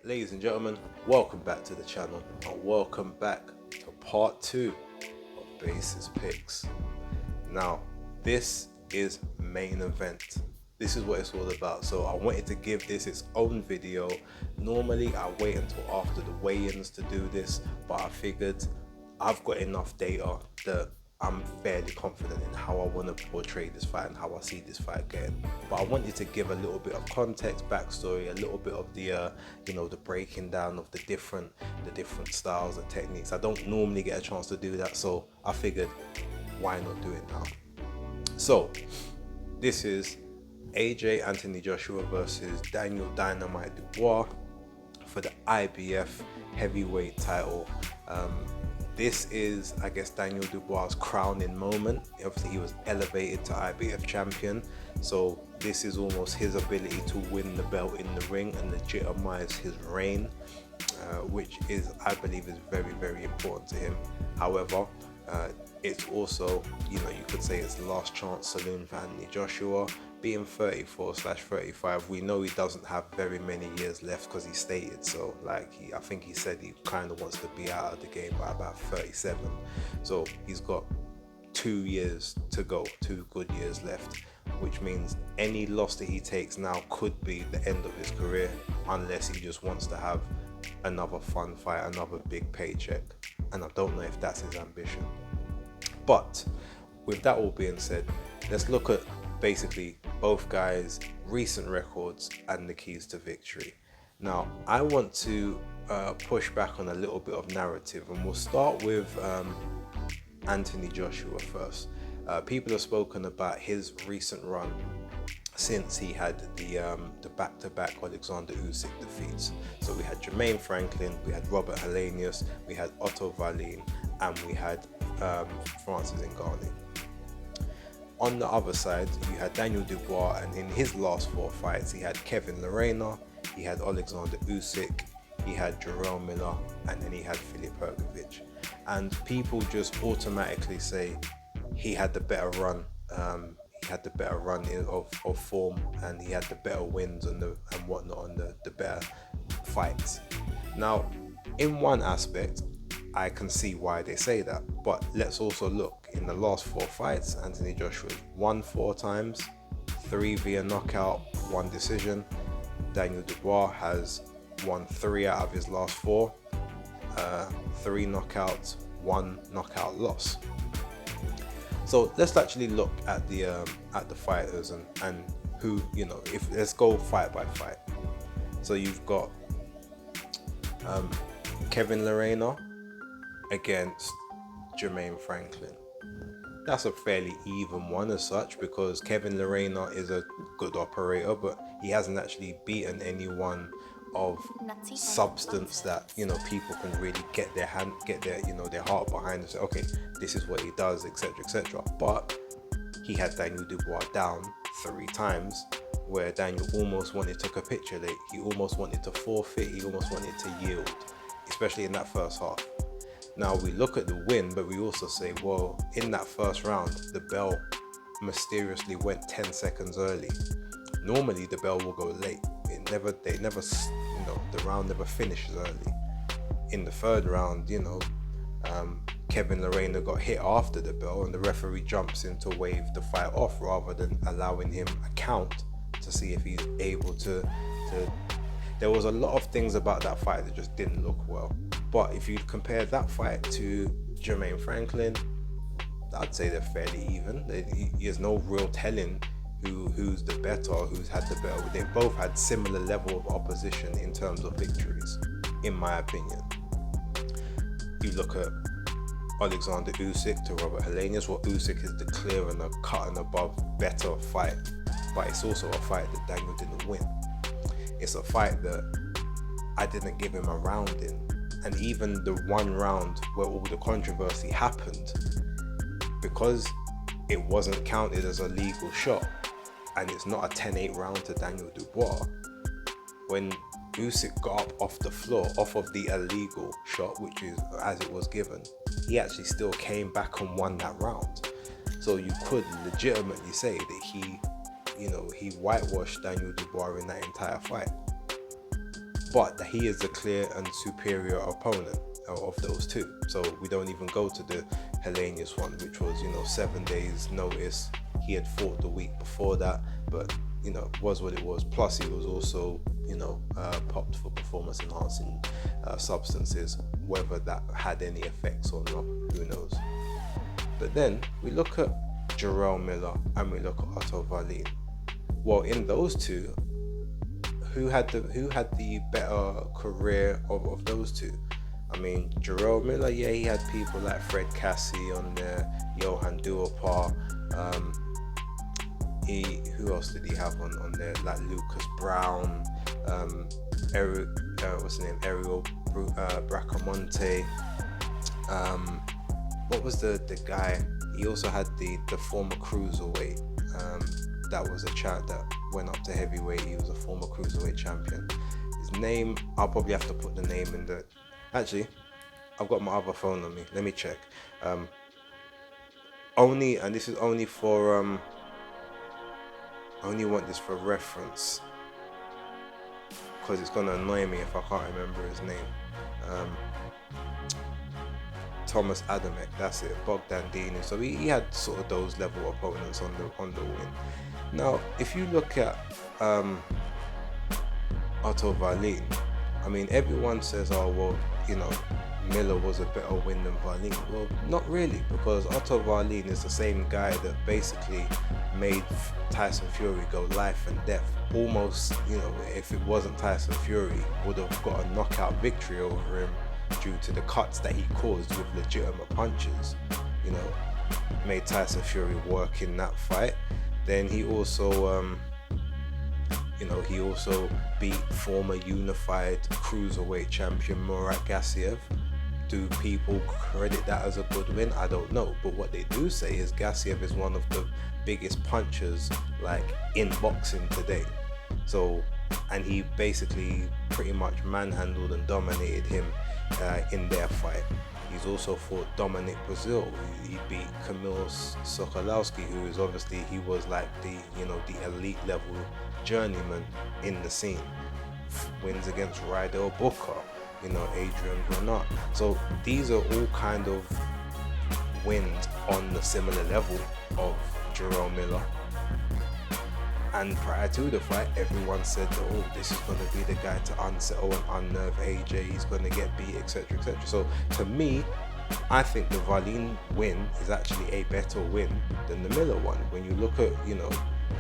Ladies and gentlemen, welcome back to the channel and welcome back to part 2 of Basis Picks. Now, this is main event. This is what it's all about. So I wanted to give this its own video. Normally I wait until after the weigh-ins to do this, but I figured I've got enough data that I'm fairly confident in how I want to portray this fight and how I see this fight getting. But I wanted to give a little bit of context, backstory, a little bit of the the breaking down of the different styles and techniques. I don't normally get a chance to do that, so I figured why not do it now. So this is AJ Anthony Joshua versus Daniel Dynamite Dubois for the IBF heavyweight title. This is, I guess, Daniel Dubois' crowning moment. Obviously, he was elevated to IBF champion, so this is almost his ability to win the belt in the ring and legitimize his reign, which is, I believe, is very, very important to him. However, it's also, you could say it's the last chance saloon for Anthony Joshua. Being 34/35, we know he doesn't have very many years left because he stated so. I think he said he kind of wants to be out of the game by about 37. So he's got 2 years to go, 2 good years left, which means any loss that he takes now could be the end of his career, unless he just wants to have another fun fight, another big paycheck. And I don't know if that's his ambition. But with that all being said, let's look at basically both guys' recent records and the keys to victory. Now, I want to push back on a little bit of narrative, and we'll start with Anthony Joshua first. People have spoken about his recent run since he had the back-to-back Alexander Usyk defeats. So we had Jermaine Franklin, we had Robert Helenius, we had Otto Wallin, and we had Francis Ngannou. On the other side, you had Daniel Dubois, and in his last 4 fights, he had Kevin Lerena, he had Alexander Usyk, he had Jarrell Miller, and then he had Filip Hrgović. And people just automatically say he had the better run. He had the better run of form, and he had the better wins and whatnot on the better fights. Now, in one aspect, I can see why they say that, but let's also look in the last 4 fights. Anthony Joshua won 4 times, 3 via knockout, 1 decision. Daniel Dubois has won 3 out of his last 4, 3 knockouts, 1 knockout loss. So let's actually look at the fighters and who, if let's go fight by fight. So you've got Kevin Lerena against Jermaine Franklin. That's a fairly even one as such, because Kevin Lerena is a good operator, but he hasn't actually beaten anyone of substance that people can really get their heart behind and say, okay, this is what he does, etc., etc. But he had Daniel Dubois down 3 times, where Daniel almost wanted to capitulate, he almost wanted to forfeit, he almost wanted to yield, especially in that first half. Now we look at the win, but we also say, well, in that first round, the bell mysteriously went 10 seconds early. Normally the bell will go late. The round never finishes early. In the 3rd round, Kevin Lerena got hit after the bell, and the referee jumps in to wave the fight off rather than allowing him a count to see if he's able to. There was a lot of things about that fight that just didn't look well. But if you compare that fight to Jermaine Franklin, I'd say they're fairly even. There's no real telling who's the better, who's had the better. They both had similar level of opposition in terms of victories, in my opinion. You look at Alexander Usyk to Robert Helenius. Well, Usyk is the clear and a cut and above better fight, but it's also a fight that Daniel didn't win. It's a fight that I didn't give him a round in. And even the 1 round where all the controversy happened, because it wasn't counted as a legal shot, and it's not a 10-8 round to Daniel Dubois, when Usyk got up off the floor, off of the illegal shot, which is as it was given, he actually still came back and won that round. So you could legitimately say that he whitewashed Daniel Dubois in that entire fight. but he is the clear and superior opponent of those two. So we don't even go to the Hellenius one, which was 7 days notice. He had fought the week before that, but was what it was. Plus he was also popped for performance enhancing substances. Whether that had any effects or not, who knows. But then we look at Jarrell Miller and we look at Otto Wallin. Well, in those two, who had the better career of those two? I mean, Jarrell Miller, yeah, he had people like Fred Cassie on there, Johan Dubois. Who else did he have on there? Like Lucas Brown, Ariel Bracamonte. What was the guy? He also had the former cruiserweight. That was a chap that went up to heavyweight. He was a former cruiserweight champion. His name, I'll probably have to put the name in the. Actually, I've got my other phone on me. Let me check. And this is only for I only want this for reference because it's gonna annoy me if I can't remember his name. Thomas Adamek, that's it. Bogdan Dini. So he had sort of those level opponents on the win. Now, if you look at Otto Wallin, I mean, everyone says, oh well, Miller was a better win than Wallin. Well, not really, because Otto Wallin is the same guy that basically made Tyson Fury go life and death. Almost, if it wasn't Tyson Fury, would have got a knockout victory over him due to the cuts that he caused with legitimate punches. Made Tyson Fury work in that fight. Then he also he also beat former unified cruiserweight champion Murat Gassiev. Do people credit that as a good win? I don't know, but what they do say is Gassiev is one of the biggest punchers in boxing today. So, and he basically pretty much manhandled and dominated him in their fight. He's also fought Dominic Brazil. He beat Kamil Sokolowski, who is obviously, he was like the elite level journeyman in the scene. Wins against Rydell Booker, Adrian Granat. So these are all kind of wins on the similar level of Jarrell Miller. And prior to the fight, everyone said, oh, this is going to be the guy to unsettle and unnerve AJ, he's going to get beat, etc, etc. So to me, I think the Wallin win is actually a better win than the Miller one. When you look at,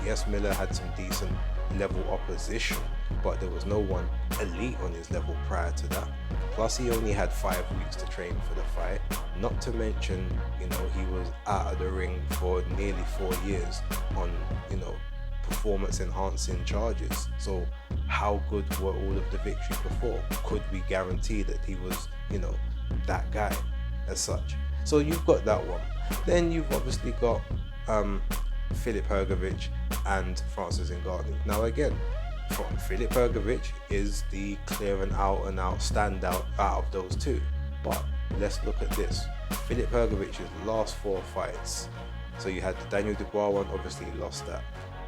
yes, Miller had some decent level opposition, but there was no one elite on his level prior to that. Plus he only had 5 weeks to train for the fight. Not to mention, he was out of the ring for nearly 4 years on, performance enhancing charges. So how good were all of the victories before? Could we guarantee that he was, that guy as such? So you've got that one. Then you've obviously got Filip Hrgović and Francis Ngannou. Now again, Filip Hrgović is the clear and out standout out of those two. But let's look at this. Filip Hrgovic's last 4 fights. So you had the Daniel Dubois one, obviously he lost that.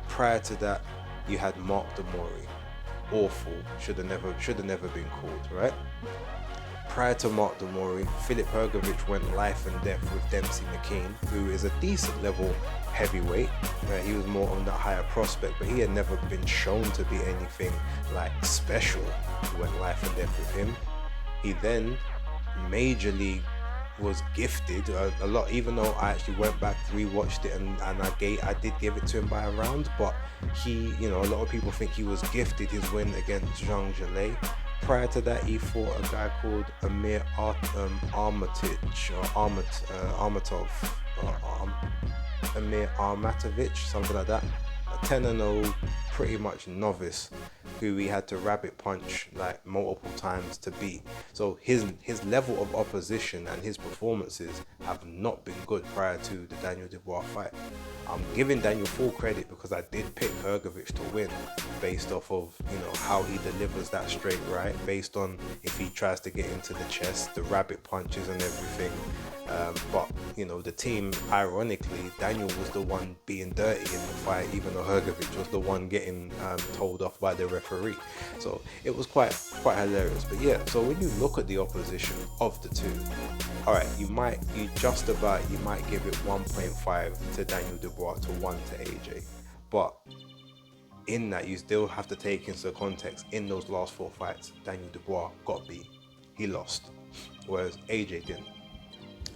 Prior to that, you had Mark Demori. Awful. Should have never been called, right? Prior to Mark Demori, Filip Hrgović went life and death with Dempsey McKean, who is a decent level heavyweight. He was more on that higher prospect, but he had never been shown to be anything special. He went life and death with him. He then majorly was gifted a lot, even though I actually went back, rewatched it, and I did give it to him by a round, but he, a lot of people think he was gifted his win against Zhang Zhilei. Prior to that, he fought a guy called Amir Armatovich, something like that. A 10-0, pretty much novice, who he had to rabbit punch multiple times to beat. So his level of opposition and his performances have not been good prior to the Daniel Dubois fight. I'm giving Daniel full credit because I did pick Hrgović to win based off of how he delivers that straight right, based on if he tries to get into the chest, the rabbit punches and everything. But the team, ironically, Daniel was the one being dirty in the fight, even though Hrgovic was the one getting told off by the referee. So it was quite hilarious. But yeah, so when you look at the opposition of the two, all right, you might give it 1.5 to Daniel Dubois to 1 to AJ, but in that you still have to take into context, in those last 4 fights, Daniel Dubois got beat. He lost, whereas AJ didn't.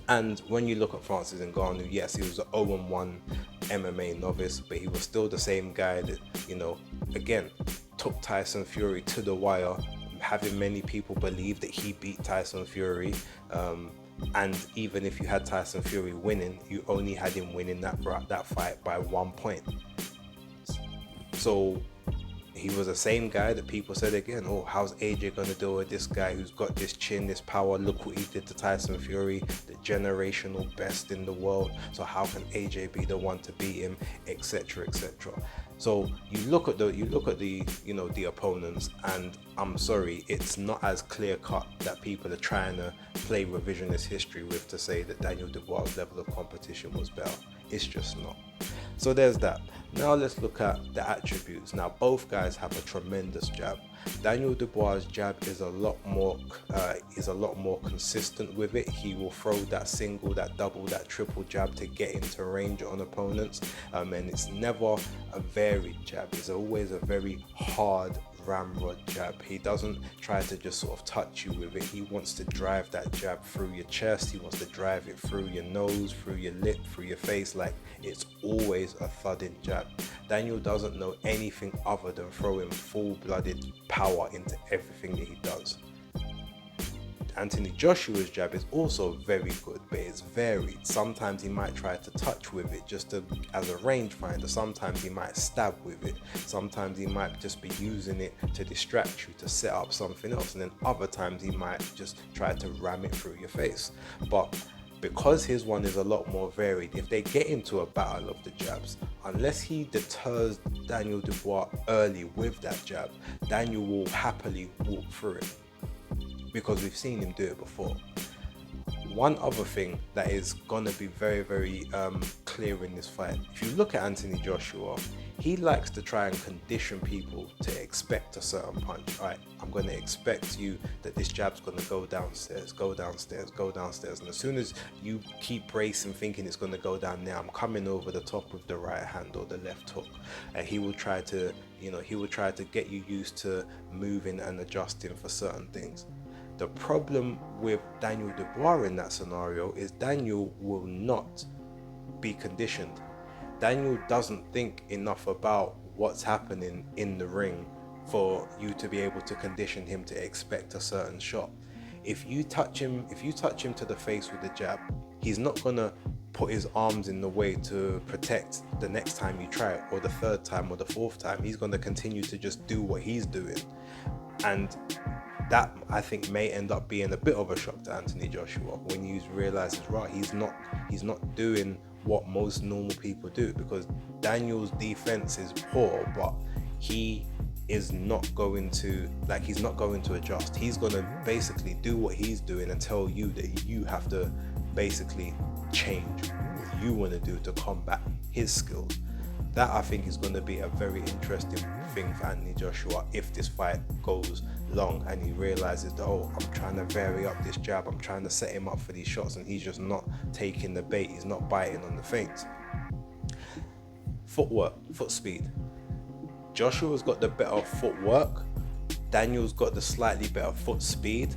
And when you look at Francis Ngannou, yes, he was an 0-1 MMA novice, but he was still the same guy that, again, took Tyson Fury to the wire, having many people believe that he beat Tyson Fury. And even if you had Tyson Fury winning, you only had him winning that fight by 1 point. So he was the same guy that people said again, oh, how's AJ going to deal with this guy who's got this chin, this power? Look what he did to Tyson Fury, the generational best in the world. So how can AJ be the one to beat him, etc., etc. So you look at the opponents, and I'm sorry, it's not as clear cut that people are trying to play revisionist history with to say that Daniel Dubois' level of competition was better. It's just not. So there's that. Now let's look at the attributes. Now both guys have a tremendous jab. Daniel Dubois' jab is a lot more consistent with it. He will throw that single, that double, that triple jab to get into range on opponents, and it's never a varied jab. It's always a very hard ramrod jab. He doesn't try to just sort of touch you with it. He wants to drive that jab through your chest. He wants to drive it through your nose, through your lip, through your face. Like, it's always a thudding jab. Daniel doesn't know anything other than throwing full-blooded power into everything that he does. Anthony Joshua's jab is also very good, but it's varied. Sometimes he might try to touch with it just as a rangefinder. Sometimes he might stab with it. Sometimes he might just be using it to distract you, to set up something else. And then other times he might just try to ram it through your face. But because his one is a lot more varied, if they get into a battle of the jabs, unless he deters Daniel Dubois early with that jab, Daniel will happily walk through it, because we've seen him do it before. One other thing that is gonna be very, very clear in this fight, if you look at Anthony Joshua, he likes to try and condition people to expect a certain punch. All right, I'm gonna expect you that this jab's gonna go downstairs, go downstairs, go downstairs. And as soon as you keep bracing, thinking it's gonna go down there, I'm coming over the top with the right hand or the left hook. And he will try to, get you used to moving and adjusting for certain things. The problem with Daniel Dubois in that scenario is Daniel will not be conditioned. Daniel doesn't think enough about what's happening in the ring for you to be able to condition him to expect a certain shot. If you touch him to the face with the jab, he's not gonna put his arms in the way to protect the next time you try it, or the third time or the fourth time. He's gonna continue to just do what he's doing. And that, I think, may end up being a bit of a shock to Anthony Joshua when you realise, right, he's not doing what most normal people do, because Daniel's defense is poor, but he is not going to adjust. He's going to basically do what he's doing and tell you that you have to basically change what you want to do to combat his skills. That, I think, is going to be a very interesting thing for Anthony Joshua if this fight goes long and he realizes that, oh, I'm trying to vary up this jab, I'm trying to set him up for these shots, and he's just not taking the bait, he's not biting on the feints. Footwork, foot speed. Joshua's got the better footwork, Daniel's got the slightly better foot speed,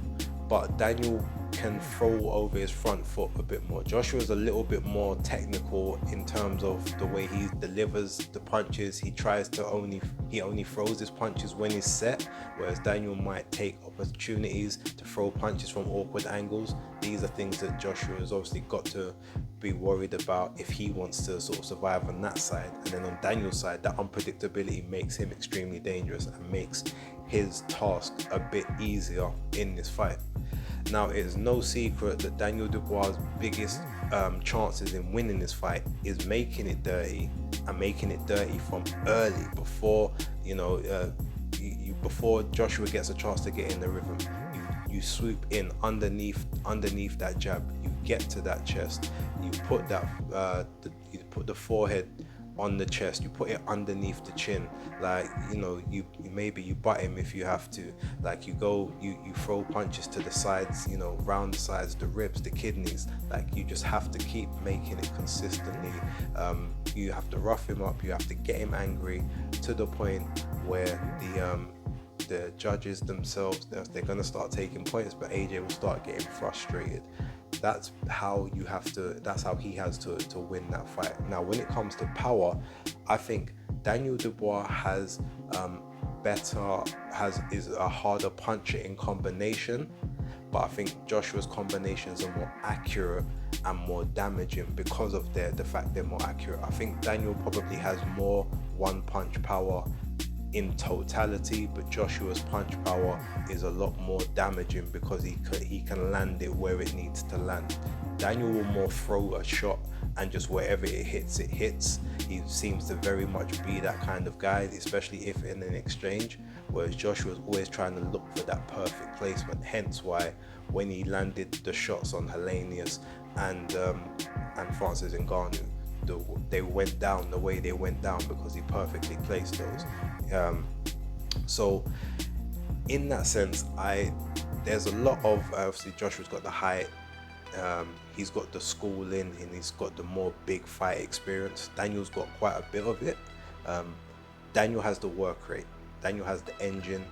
but Daniel can throw over his front foot a bit more. Joshua's a little bit more technical in terms of the way he delivers the punches. He only throws his punches when he's set, whereas Daniel might take opportunities to throw punches from awkward angles. These are things that Joshua has obviously got to be worried about if he wants to sort of survive on that side. And then on Daniel's side, that unpredictability makes him extremely dangerous and makes his task a bit easier in this fight. Now, it is no secret that Daniel Dubois' biggest chances in winning this fight is making it dirty, and making it dirty from early, before before Joshua gets a chance to get in the rhythm. You swoop in underneath that jab. You get to that chest, you put that you put the forehead on the chest, you put it underneath the chin, like, you know, you maybe you butt him if you have to, like you throw punches to the sides, you know, round the sides, the ribs, the kidneys, like you just have to keep making it consistently. You have to rough him up, you have to get him angry to the point where the judges themselves, they're going to start taking points, but AJ will start getting frustrated. That's how he has to win that fight. Now, when it comes to power, I think Daniel Dubois is a harder puncher in combination, but I think Joshua's combinations are more accurate and more damaging because of the fact they're more accurate. I think Daniel probably has more one punch power in totality, but Joshua's punch power is a lot more damaging because he can land it where it needs to land. Daniel will more throw a shot and just wherever it hits, it hits. He seems to very much be that kind of guy, especially if in an exchange, whereas Joshua's always trying to look for that perfect placement. Hence why when he landed the shots on Hellenius and Francis Ngannou, they went down the way they went down because he perfectly placed those. So in that sense, there's a lot of, obviously Joshua's got the height, he's got the schooling, and he's got the more big fight experience. Daniel's got quite a bit of it. Daniel has the work rate, Daniel has the engine.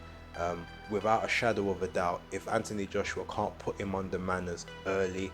Without a shadow of a doubt, if Anthony Joshua can't put him under manners early,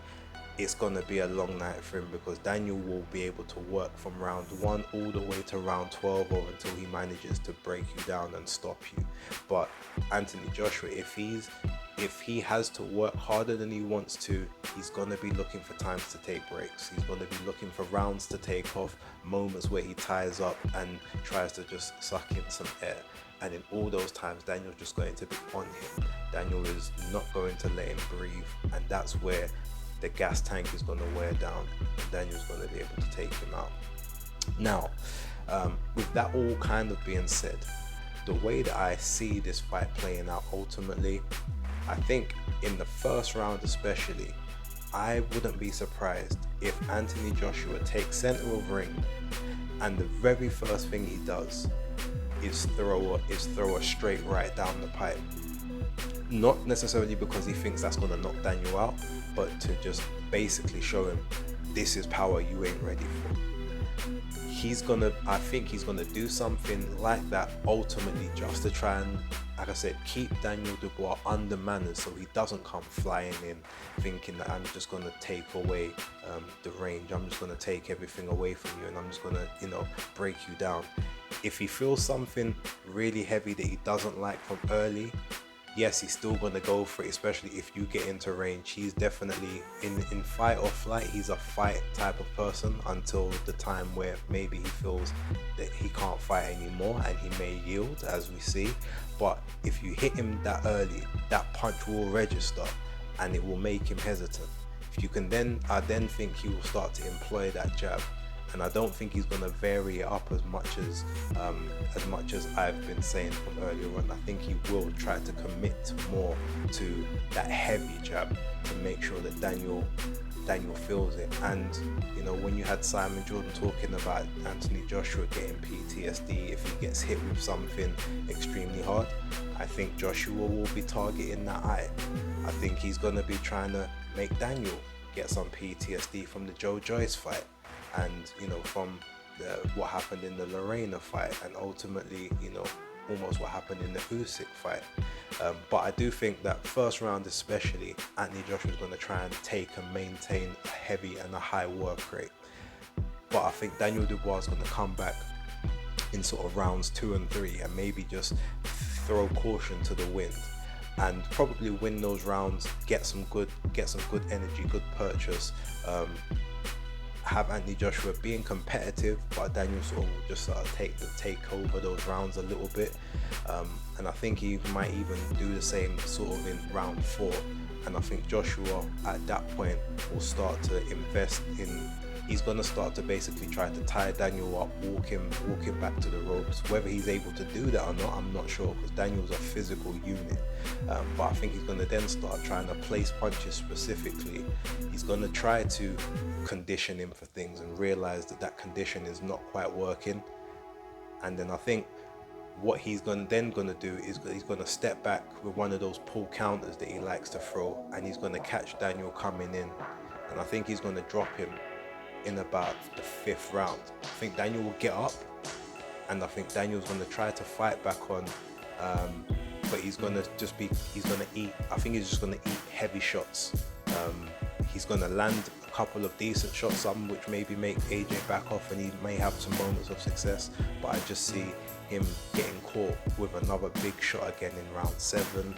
it's going to be a long night for him, because Daniel will be able to work from round 1 all the way to round 12 or until he manages to break you down and stop you. But Anthony Joshua, if he has to work harder than he wants to, he's going to be looking for times to take breaks. He's going to be looking for rounds to take off, moments where he ties up and tries to just suck in some air. And in all those times, Daniel's just going to be on him. Daniel is not going to let him breathe, and that's where the gas tank is going to wear down, and Daniel's going to be able to take him out. Now, with that all kind of being said, the way that I see this fight playing out ultimately, I think in the first round especially, I wouldn't be surprised if Anthony Joshua takes center of ring, and the very first thing he does is throw a straight right down the pipe. Not necessarily because he thinks that's going to knock Daniel out, but to just basically show him, this is power you ain't ready for. I think he's gonna do something like that ultimately, just to try and, like I said, keep Daniel Dubois under manners, so he doesn't come flying in thinking that I'm just gonna take away the range, I'm just gonna take everything away from you, and I'm just gonna, break you down. If he feels something really heavy that he doesn't like from early, yes, he's still going to go for it, especially if you get into range. He's definitely in fight or flight. He's a fight type of person until the time where maybe he feels that he can't fight anymore, and he may yield, as we see. But if you hit him that early, that punch will register and it will make him hesitant. If you can I then think he will start to employ that jab. And I don't think he's going to vary it up as much as I've been saying from earlier on. I think he will try to commit more to that heavy jab to make sure that Daniel feels it. And when you had Simon Jordan talking about Anthony Joshua getting PTSD if he gets hit with something extremely hard, I think Joshua will be targeting that eye. I think he's going to be trying to make Daniel get some PTSD from the Joe Joyce fight, and from what happened in the Lorena fight, and ultimately almost what happened in the Usyk fight. But I do think that first round especially, Anthony Joshua is going to try and take and maintain a heavy and a high work rate. But I think Daniel Dubois is going to come back in sort of rounds 2 and 3 and maybe just throw caution to the wind and probably win those rounds, get some good energy, good purchase, have Anthony Joshua being competitive, but Daniel sort of will just take over those rounds a little bit, and I think he might even do the same sort of in round 4. And I think Joshua at that point will start to invest in he's going to start to basically try to tie Daniel up, walk him back to the ropes. Whether he's able to do that or not, I'm not sure, because Daniel's a physical unit. But I think he's going to then start trying to place punches specifically. He's going to try to condition him for things and realize that that condition is not quite working. And then I think what he's going to do is he's going to step back with one of those pull counters that he likes to throw, and he's going to catch Daniel coming in. And I think he's going to drop him in about the 5th round. I think Daniel will get up, and I think Daniel's going to try to fight back on, but he's going to eat, I think he's just going to eat heavy shots. He's going to land a couple of decent shots, some which maybe make AJ back off, and he may have some moments of success, but I just see him getting caught with another big shot again in round 7,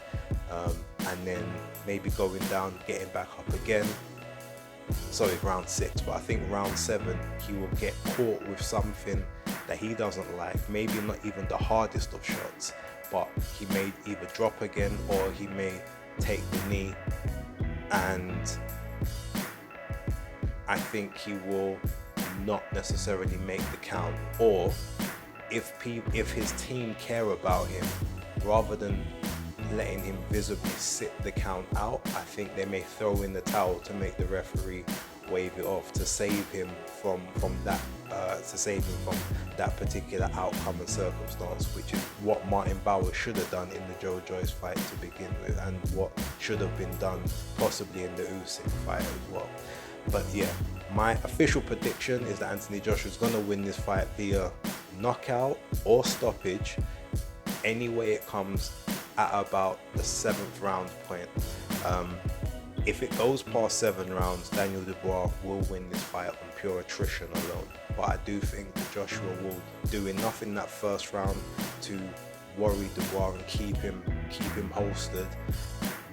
and then maybe going down, getting back up again. Sorry, round 6, but I think round 7 he will get caught with something that he doesn't like, maybe not even the hardest of shots, but he may either drop again or he may take the knee, and I think he will not necessarily make the count. Or if his team care about him, rather than letting him visibly sit the count out, I think they may throw in the towel to make the referee wave it off, to save him from that particular outcome and circumstance, which is what Martin Bauer should have done in the Joe Joyce fight to begin with, and what should have been done possibly in the Usyk fight as well. But yeah, my official prediction is that Anthony Joshua is going to win this fight via knockout or stoppage, any way it comes, at about the 7th round point. If it goes past 7 rounds, Daniel Dubois will win this fight on pure attrition alone. But I do think that Joshua will do enough in that 1st round to worry Dubois and keep him holstered,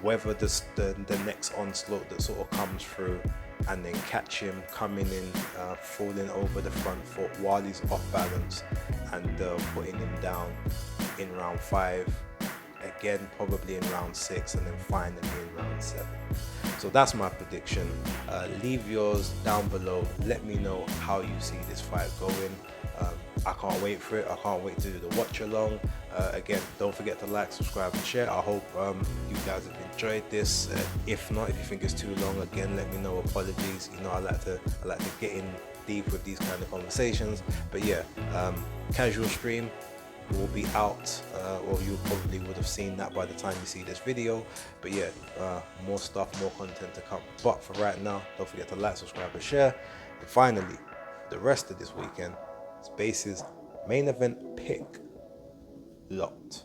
weather the next onslaught that sort of comes through, and then catch him coming in, falling over the front foot while he's off balance, and putting him down in round 5, again probably in round 6, and then finally in round 7. So that's my prediction. Leave yours down below. Let me know how you see this fight going. I can't wait for it. I can't wait to do the watch along. Again, don't forget to like, subscribe, and share. I hope you guys have enjoyed this. If not, if you think it's too long, again, let me know. Apologies. You know, I like to get in deep with these kind of conversations. But yeah, casual stream will be out, or you probably would have seen that by the time you see this video. But yeah, more stuff, more content to come. But for right now, don't forget to like, subscribe, and share. And finally, the rest of this weekend, Base's main event pick locked.